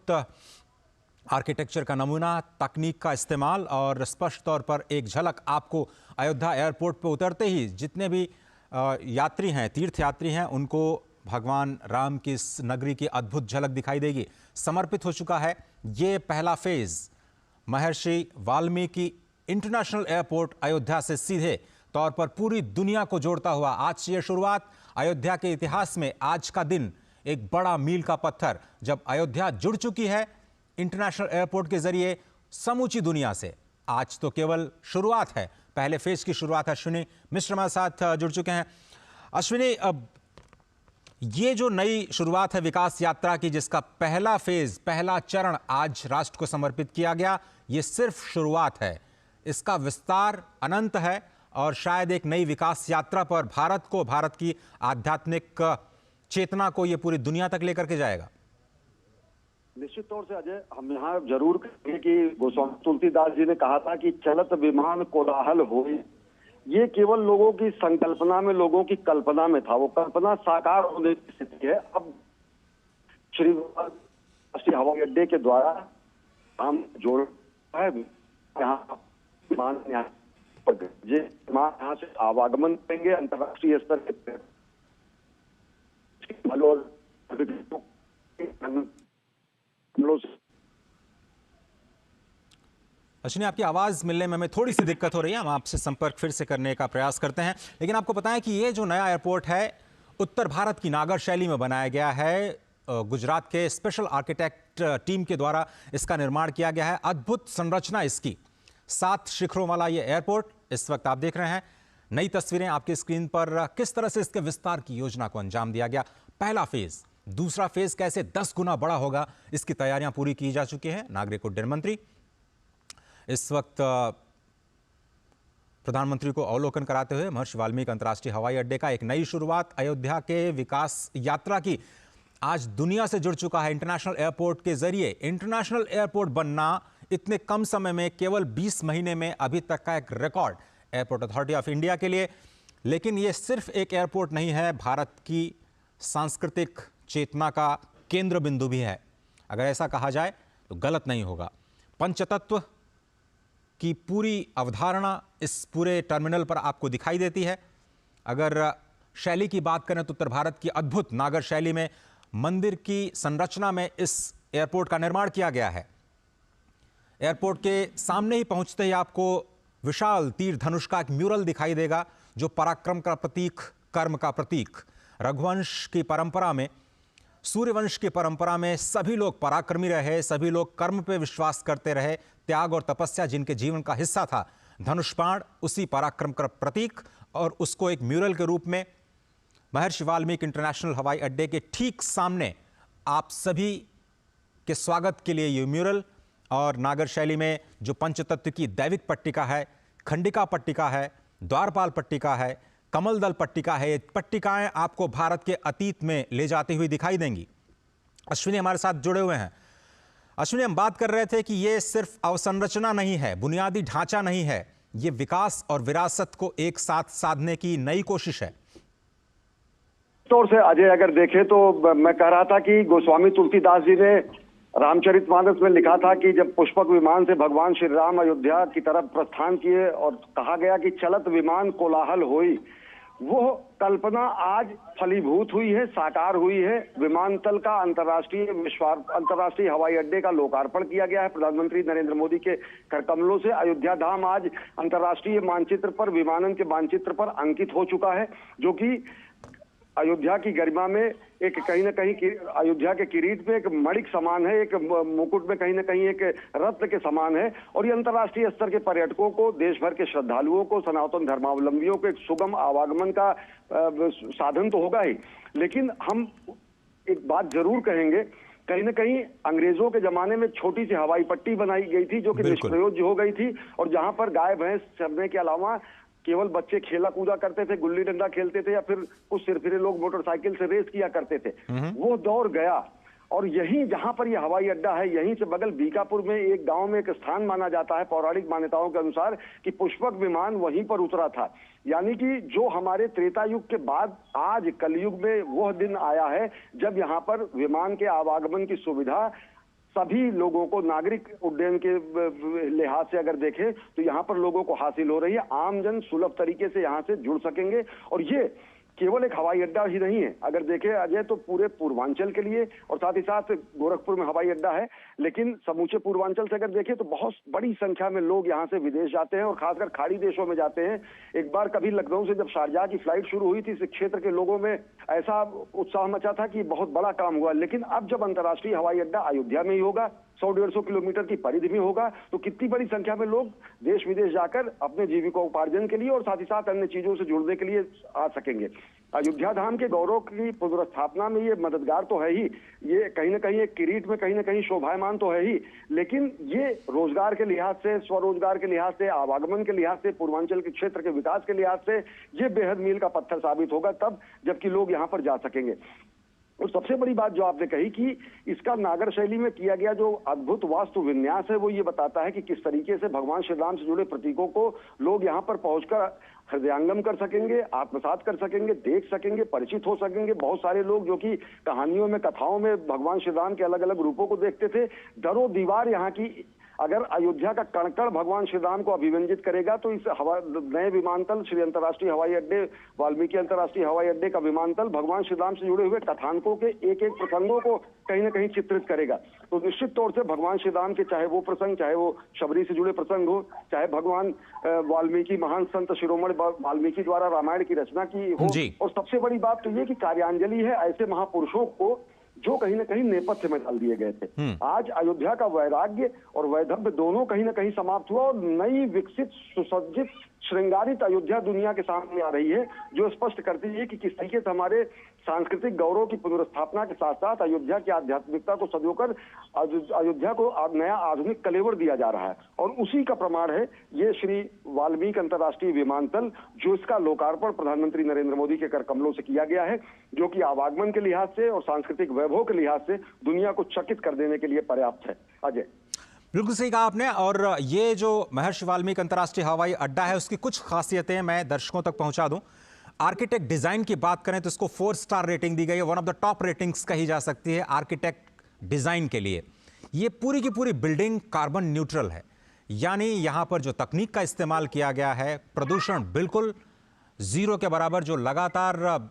अद्भुत आर्किटेक्चर का नमूना, तकनीक का इस्तेमाल और स्पष्ट तौर पर एक झलक आपको अयोध्या एयरपोर्ट पर उतरते ही जितने भी यात्री हैं, तीर्थयात्री हैं, उनको भगवान राम की इस नगरी की अद्भुत झलक दिखाई देगी। समर्पित हो चुका है ये पहला फेज महर्षि वाल्मीकि इंटरनेशनल एयरपोर्ट अयोध्या से सीधे तौर पर पूरी दुनिया को जोड़ता हुआ। आज से यह शुरुआत अयोध्या के इतिहास में आज का दिन एक बड़ा मील का पत्थर, जब अयोध्या जुड़ चुकी है इंटरनेशनल एयरपोर्ट के जरिए समूची दुनिया से। आज तो केवल शुरुआत है, पहले फेज की शुरुआत है। अश्विनी मिश्र हमारे साथ जुड़ चुके हैं। अश्विनी, अब ये जो नई शुरुआत है विकास यात्रा की, जिसका पहला फेज, पहला चरण आज राष्ट्र को समर्पित किया गया, ये सिर्फ शुरुआत है। इसका विस्तार अनंत है और शायद एक नई विकास यात्रा पर भारत को, भारत की आध्यात्मिक चेतना को ये पूरी दुनिया तक लेकर के जाएगा। निश्चित तौर से अजय, हम यहाँ जरूर कहेंगे कि गोस्वामी तुलसीदास जी ने कहा था कि चलत विमान कोलाहल होए। ये केवल लोगों की संकल्पना में, लोगों की कल्पना में था, वो कल्पना साकार होने की स्थिति है। अब श्री राष्ट्रीय हवाई अड्डे के द्वारा हम जोड़ है, यहाँ विमान यहाँ से आवागमन करेंगे अंतर्राष्ट्रीय स्तर के अश्विनी, आपकी आवाज मिलने में हमें थोड़ी सी दिक्कत हो रही है, हम आपसे संपर्क फिर से करने का प्रयास करते हैं। लेकिन आपको बताएं कि ये जो नया एयरपोर्ट है उत्तर भारत की नागर शैली में बनाया गया है। गुजरात के स्पेशल आर्किटेक्ट टीम के द्वारा इसका निर्माण किया गया है। अद्भुत संरचना इसकी, 7 शिखरों वाला ये एयरपोर्ट इस वक्त आप देख रहे हैं। नई तस्वीरें आपकी स्क्रीन पर, किस तरह से इसके विस्तार की योजना को अंजाम दिया गया। पहला फेज, दूसरा फेज कैसे 10 गुना बड़ा होगा, इसकी तैयारियां पूरी की जा चुकी हैं। नागरिक उड्डयन मंत्री इस वक्त प्रधानमंत्री को अवलोकन कराते हुए महर्षि वाल्मीकि अंतर्राष्ट्रीय हवाई अड्डे का एक नई शुरुआत अयोध्या के विकास यात्रा की आज दुनिया से जुड़ चुका है। इंटरनेशनल एयरपोर्ट के जरिए इंटरनेशनल एयरपोर्ट बनना इतने कम समय में, केवल 20 महीने में, अभी तक का एक record airport authority of India के लिए। लेकिन यह सिर्फ एक एयरपोर्ट नहीं है, भारत की सांस्कृतिक चेतना का केंद्र बिंदु भी है। अगर ऐसा कहा जाए तो गलत नहीं होगा। पंचतत्व की पूरी अवधारणा इस पूरे टर्मिनल पर आपको दिखाई देती है। अगर शैली की बात करें तो उत्तर भारत की अद्भुत नागर शैली में मंदिर की संरचना में इस एयरपोर्ट का निर्माण किया गया है। एयरपोर्ट के सामने ही पहुंचते ही आपको विशाल तीर धनुष का एक म्यूरल दिखाई देगा, जो पराक्रम का प्रतीक, कर्म का प्रतीक। रघुवंश की परंपरा में, सूर्यवंश की परंपरा में सभी लोग पराक्रमी रहे, सभी लोग कर्म पे विश्वास करते रहे। त्याग और तपस्या जिनके जीवन का हिस्सा था, धनुष बाण उसी पराक्रम का प्रतीक, और उसको एक म्यूरल के रूप में महर्षि वाल्मीकि इंटरनेशनल हवाई अड्डे के ठीक सामने आप सभी के स्वागत के लिए ये म्यूरल। और नागर शैली में जो पंचतत्व की दैविक पट्टिका है, खंडिका पट्टिका है, द्वारपाल पट्टिका है, कमल दल पट्टिका है, ये पट्टिकाएं आपको भारत के अतीत में ले जाती हुई दिखाई देंगी। अश्विनी हमारे साथ जुड़े हुए हैं। अश्विनी, हम बात कर रहे थे कि ये सिर्फ अवसंरचना नहीं है, बुनियादी ढांचा नहीं है, ये विकास और विरासत को एक साथ साधने की नई कोशिश है। तौर से अजय, अगर देखें तो मैं कह रहा था कि गोस्वामी तुलसीदास जी ने रामचरितमानस में लिखा था कि जब पुष्पक विमान से भगवान श्री राम अयोध्या की तरफ प्रस्थान किए और कहा गया कि चलत विमान कोलाहल होई, वो कल्पना आज फलीभूत हुई है, साकार हुई है। विमानतल का अंतर्राष्ट्रीय हवाई अड्डे का लोकार्पण किया गया है प्रधानमंत्री नरेंद्र मोदी के करकमलों से। अयोध्या धाम आज अंतर्राष्ट्रीय मानचित्र पर, विमानन के मानचित्र पर अंकित हो चुका है, जो कि अयोध्या की गरिमा में एक कहीं ना कहीं अयोध्या के किरीट में एक मणिक समान है, एक मुकुट में कहीं ना कहीं एक रत्न के समान है। और ये अंतर्राष्ट्रीय स्तर के पर्यटकों को, देश भर के श्रद्धालुओं को, सनातन धर्मावलंबियों को एक सुगम आवागमन का साधन तो होगा ही। लेकिन हम एक बात जरूर कहेंगे, कहीं ना कहीं अंग्रेजों के जमाने में छोटी सी हवाई पट्टी बनाई गई थी जो कि निष्प्रयोज्य हो गई थी, और जहां पर गाय भैंस चरने के अलावा केवल बच्चे खेला कूदा करते थे, गुल्ली डंडा खेलते थे, या फिर कुछ सिरफिरे लोग मोटरसाइकिल से रेस किया करते थे। वो दौर गया, और यहीं जहां पर यह हवाई अड्डा है, यहीं से बगल बीकापुर में एक गांव में एक स्थान माना जाता है पौराणिक मान्यताओं के अनुसार कि पुष्पक विमान वहीं पर उतरा था। यानी कि जो हमारे त्रेता युग के बाद आज कलयुग में वह दिन आया है जब यहाँ पर विमान के आवागमन की सुविधा सभी लोगों को नागरिक उड्डयन के लिहाज से अगर देखें तो यहाँ पर लोगों को हासिल हो रही है। आमजन सुलभ तरीके से यहाँ से जुड़ सकेंगे और ये केवल एक हवाई अड्डा ही नहीं है। अगर देखें अजय तो पूरे पूर्वांचल के लिए और साथ ही साथ गोरखपुर में हवाई अड्डा है, लेकिन समूचे पूर्वांचल से अगर देखें तो बहुत बड़ी संख्या में लोग यहाँ से विदेश जाते हैं और खासकर खाड़ी देशों में जाते हैं। एक बार कभी लखनऊ से जब शारजाह की फ्लाइट शुरू हुई थी, इस क्षेत्र के लोगों में ऐसा उत्साह मचा था कि बहुत बड़ा काम हुआ। लेकिन अब जब अंतर्राष्ट्रीय हवाई अड्डा अयोध्या में ही होगा, 100-150 किलोमीटर की परिधि में होगा, तो कितनी बड़ी संख्या में लोग देश विदेश जाकर अपने जीविकोपार्जन के लिए और साथ ही साथ अन्य चीजों से जुड़ने के लिए आ सकेंगे। अयोध्या धाम के गौरव की पुनर्स्थापना में ये मददगार तो है ही, ये कहीं ना कहीं एक किरीट में कहीं ना कहीं शोभायमान तो है ही, लेकिन ये रोजगार के लिहाज से, स्वरोजगार के लिहाज से, आवागमन के लिहाज से, पूर्वांचल के क्षेत्र के विकास के लिहाज से ये बेहद मील का पत्थर साबित होगा तब जबकि लोग यहाँ पर जा सकेंगे। और सबसे बड़ी बात जो आपने कही कि इसका नागर शैली में किया गया जो अद्भुत वास्तु विन्यास है, वो ये बताता है कि किस तरीके से भगवान श्री राम से जुड़े प्रतीकों को लोग यहाँ पर पहुंचकर हृदयंगम कर सकेंगे, आत्मसात कर सकेंगे, देख सकेंगे, परिचित हो सकेंगे। बहुत सारे लोग जो कि कहानियों में, कथाओं में भगवान श्री राम के अलग अलग रूपों को देखते थे, दरों दीवार यहाँ की अगर अयोध्या का कण-कण भगवान श्री राम को अभिव्यंजित करेगा तो इस नए विमानतल श्री अंतर्राष्ट्रीय हवाई अड्डे, वाल्मीकि अंतर्राष्ट्रीय हवाई अड्डे का विमानतल भगवान श्री राम से जुड़े हुए कथानकों के एक एक प्रसंगों को कहीं ना कहीं चित्रित करेगा। तो निश्चित तौर से भगवान श्री राम के चाहे वो प्रसंग, चाहे वो शबरी से जुड़े प्रसंग हो, चाहे भगवान वाल्मीकि महान संत शिरोमणि वाल्मीकि द्वारा रामायण की रचना की हो, और सबसे बड़ी बात तो ये कि कार्यांजलि है ऐसे महापुरुषों को जो कहीं ना कहीं नेपथ्य में डाल दिए गए थे। आज अयोध्या का वैराग्य और वैधव्य दोनों कहीं ना कहीं समाप्त हुआ और नई विकसित सुसज्जित श्रृंगारित अयोध्या दुनिया के सामने आ रही है, जो स्पष्ट करती है कि किस तरीके से हमारे सांस्कृतिक गौरव की पुनर्स्थापना के साथ साथ अयोध्या की आध्यात्मिकता को सजोकर अयोध्या को नया आधुनिक कलेवर दिया जा रहा है। और उसी का प्रमाण है ये श्री वाल्मीकि अंतर्राष्ट्रीय विमानतल, जो इसका लोकार्पण प्रधानमंत्री नरेंद्र मोदी के कर कमलों से किया गया है, जो कि आवागमन के लिहाज से और सांस्कृतिक वैभव के लिहाज से दुनिया को चकित कर देने के लिए पर्याप्त है। अजय, बिल्कुल सही कहा आपने। और ये जो महर्षि वाल्मीकि अंतर्राष्ट्रीय हवाई अड्डा है उसकी कुछ खासियतें मैं दर्शकों तक पहुंचा दूं। आर्किटेक्ट डिजाइन की बात करें तो इसको 4 स्टार रेटिंग दी गई है, one of the top ratings कही जा सकती है आर्किटेक्ट डिजाइन के लिए। ये पूरी की पूरी बिल्डिंग कार्बन न्यूट्रल है, यानी यहां पर जो तकनीक का इस्तेमाल किया गया है, प्रदूषण बिल्कुल जीरो के बराबर, जो लगातार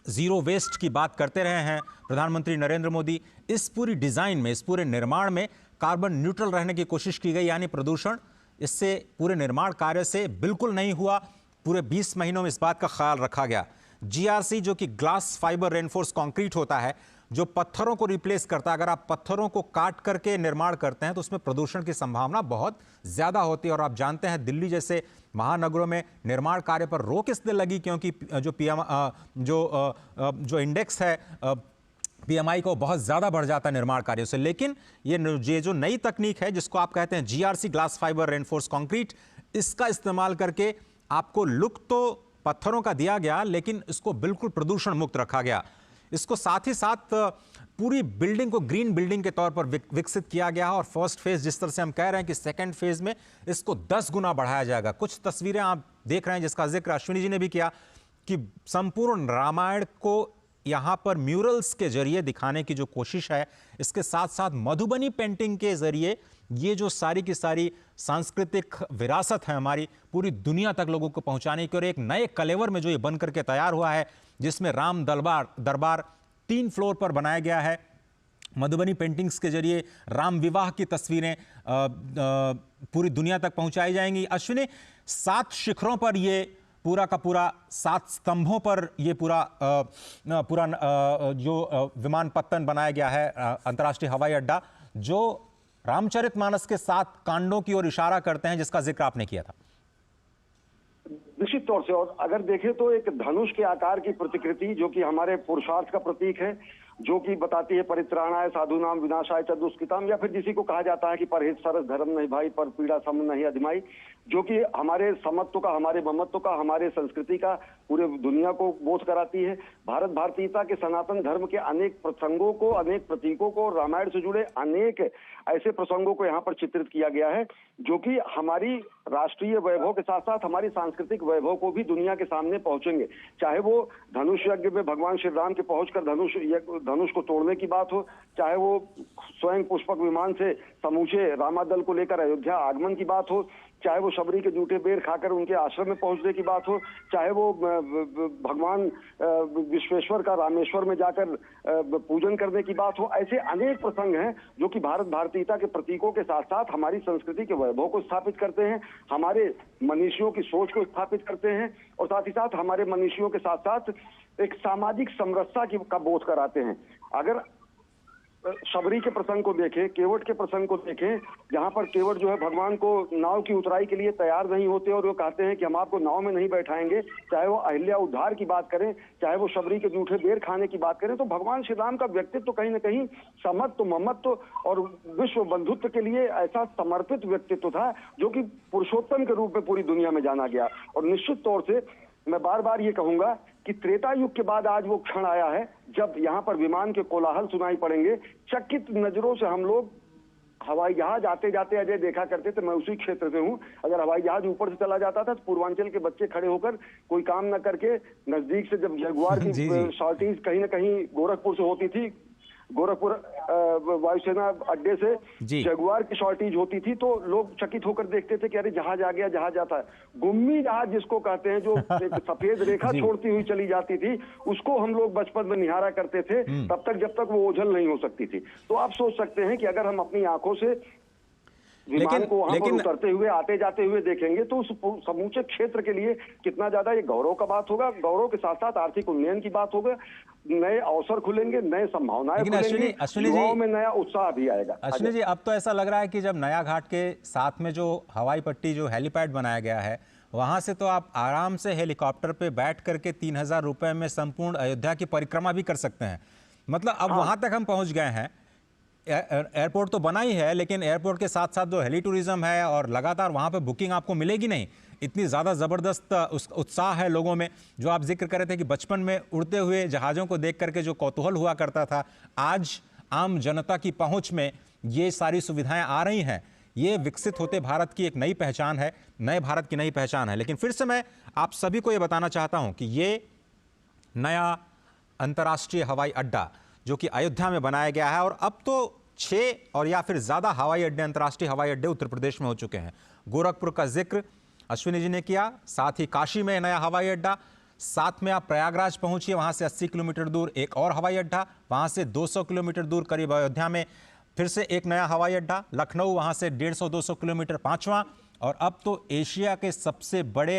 जीरो वेस्ट की बात करते रहे हैं प्रधानमंत्री नरेंद्र मोदी, इस पूरी डिजाइन में, इस पूरे निर्माण में कार्बन न्यूट्रल रहने की कोशिश की गई, यानी प्रदूषण इससे पूरे निर्माण कार्य से बिल्कुल नहीं हुआ। पूरे 20 महीनों में इस बात का ख्याल रखा गया। जीआरसी जो कि ग्लास फाइबर रेनफोर्स कंक्रीट होता है, जो पत्थरों को रिप्लेस करता है, अगर आप पत्थरों को काट करके निर्माण करते हैं तो उसमें प्रदूषण की संभावना बहुत ज्यादा होती है। और आप जानते हैं दिल्ली जैसे महानगरों में निर्माण कार्य पर रोक इसलिए लगी क्योंकि जो पीएम जो इंडेक्स है पीएमआई को बहुत ज्यादा बढ़ जाता है निर्माण कार्यों से। लेकिन ये जो नई तकनीक है जिसको आप कहते हैं GRC glass fibre reinforce concrete, इसका इस्तेमाल करके आपको लुक तो पत्थरों का दिया गया लेकिन इसको बिल्कुल प्रदूषण मुक्त रखा गया। इसको साथ ही साथ पूरी बिल्डिंग को ग्रीन बिल्डिंग के तौर पर विकसित किया गया है। और फर्स्ट फेज जिस तरह से हम कह रहे हैं कि सेकंड फेज में इसको 10 गुना बढ़ाया जाएगा। कुछ तस्वीरें आप देख रहे हैं जिसका जिक्र अश्विनी जी ने भी किया कि संपूर्ण रामायण को यहां पर म्यूरल्स के जरिए दिखाने की जो कोशिश है, इसके साथ साथ मधुबनी पेंटिंग के जरिए ये जो सारी की सारी सांस्कृतिक विरासत है हमारी, पूरी दुनिया तक लोगों को पहुंचाने की, और एक नए कलेवर में जो ये बन करके तैयार हुआ है जिसमें राम दरबार 3 फ्लोर पर बनाया गया है। मधुबनी पेंटिंग्स के जरिए राम विवाह की तस्वीरें पूरी दुनिया तक पहुंचाई जाएंगी। अश्विनी, 7 शिखरों पर ये पूरा का पूरा 7 स्तंभों पर ये पूरा जो विमानपत्तन बनाया गया है अंतर्राष्ट्रीय हवाई अड्डा, जो रामचरितमानस के 7 कांडों की ओर इशारा करते हैं जिसका जिक्र आपने किया था। निश्चित तौर से, और अगर देखें तो एक धनुष के आकार की प्रतिकृति जो कि हमारे पुरुषार्थ का प्रतीक है, जो कि बताती है परित्राणाय साधुनाम विनाशाय च दुष्कृताम, या फिर जिसी को कहा जाता है कि परहित सरस धर्म नहीं भाई, पर पीड़ा सम नहीं अधिमाई, जो कि हमारे समत्व का, हमारे ममत्व का, हमारे संस्कृति का पूरे दुनिया को बोध कराती है। भारत भारतीयता के सनातन धर्म के अनेक प्रसंगों को, अनेक प्रतीकों को, रामायण से जुड़े अनेक ऐसे प्रसंगों को यहाँ पर चित्रित किया गया है जो कि हमारी राष्ट्रीय वैभव के साथ साथ हमारी सांस्कृतिक वैभव को भी दुनिया के सामने पहुंचेंगे। चाहे वो धनुष यज्ञ में भगवान श्री राम के पहुंचकर धनुष को तोड़ने की बात हो, चाहे वो स्वयं पुष्पक विमान से समूचे रामादल को लेकर अयोध्या आगमन की बात हो, चाहे वो शबरी के जूठे बेर खाकर उनके आश्रम में पहुंचने की बात हो, चाहे वो भगवान विश्वेश्वर का रामेश्वर में जाकर पूजन करने की बात हो। ऐसे अनेक प्रसंग हैं जो कि भारत भारतीयता के प्रतीकों के साथ साथ हमारी संस्कृति के वैभव को स्थापित करते हैं, हमारे मनीषियों की सोच को स्थापित करते हैं और साथ ही साथ हमारे मनीषियों के साथ साथ एक सामाजिक समरसता का बोध कराते हैं। अगर शबरी के प्रसंग को देखें, केवट के प्रसंग को देखें, जहां पर केवट जो है भगवान को नाव की उतराई के लिए तैयार नहीं होते और वो कहते हैं कि हम आपको नाव में नहीं बैठाएंगे, चाहे वो अहिल्या उद्धार की बात करें, चाहे वो शबरी के जूठे बेर खाने की बात करें, तो भगवान श्री राम का व्यक्तित्व तो कहीं ना कहीं समत्व, ममत्व और विश्व बंधुत्व के लिए ऐसा समर्पित व्यक्तित्व था जो कि पुरुषोत्तम के रूप में पूरी दुनिया में जाना गया। और निश्चित तौर से मैं बार बार ये कहूंगा कि त्रेता युग के बाद आज वो क्षण आया है जब यहाँ पर विमान के कोलाहल सुनाई पड़ेंगे। चकित नजरों से हम लोग हवाई जहाज आते जाते अजय देखा करते थे, मैं उसी क्षेत्र से हूँ। अगर हवाई जहाज ऊपर से चला जाता था तो पूर्वांचल के बच्चे खड़े होकर कोई काम न करके नजदीक से जब जगुआर की शॉर्टेज कहीं ना कहीं गोरखपुर से होती थी, गोरखपुर वायुसेना अड्डे से जगुआर की शॉर्टेज होती थी, तो लोग चकित होकर देखते थे कि अरे जहाज आ गया, जहाज आता है। गुम्मी जहाज जिसको कहते हैं, जो एक सफेद रेखा छोड़ती हुई चली जाती थी, उसको हम लोग बचपन में निहारा करते थे तब तक जब तक वो ओझल नहीं हो सकती थी। तो आप सोच सकते हैं कि अगर हम अपनी आंखों से विमान को वहां पर उतरते हुए आते जाते हुए देखेंगे तो उस समूचे क्षेत्र के लिए कितना ज्यादा ये गौरव का बात होगा। गौरव के साथ साथ आर्थिक उन्नयन की बात होगा, नए अवसर खुलेंगे, नए संभावनाएं खुलेंगी, युवाओं में नया उत्साह भी आएगा। अश्विनी जी, अब तो ऐसा लग रहा है कि जब नया घाट के साथ में जो हवाई पट्टी, जो हेलीपैड बनाया गया है, वहां से तो आप आराम से हेलीकॉप्टर पे बैठ करके 3000 रुपए में संपूर्ण अयोध्या की परिक्रमा भी कर सकते हैं। मतलब अब वहां तक हम पहुंच गए हैं। एयरपोर्ट तो बना ही है, लेकिन एयरपोर्ट के साथ साथ जो हेली टूरिज्म है और लगातार वहां पे बुकिंग आपको मिलेगी नहीं, इतनी ज़्यादा ज़बरदस्त उत्साह है लोगों में। जो आप जिक्र कर रहे थे कि बचपन में उड़ते हुए जहाज़ों को देख करके जो कौतूहल हुआ करता था, आज आम जनता की पहुंच में ये सारी सुविधाएं आ रही हैं। ये विकसित होते भारत की एक नई पहचान है, नए भारत की नई पहचान है। लेकिन फिर से मैं आप सभी को ये बताना चाहता हूँ कि ये नया अंतर्राष्ट्रीय हवाई अड्डा जो कि अयोध्या में बनाया गया है, और अब तो 6 और या फिर ज़्यादा हवाई अड्डे, अंतर्राष्ट्रीय हवाई अड्डे उत्तर प्रदेश में हो चुके हैं। गोरखपुर का जिक्र अश्विनी जी ने किया, साथ ही काशी में नया हवाई अड्डा, साथ में आप प्रयागराज पहुंचिए, वहां से 80 किलोमीटर दूर एक और हवाई अड्डा, वहां से 200 किलोमीटर दूर करीब अयोध्या में फिर से एक नया हवाई अड्डा, लखनऊ वहां से 150-200 किलोमीटर 5वां, और अब तो एशिया के सबसे बड़े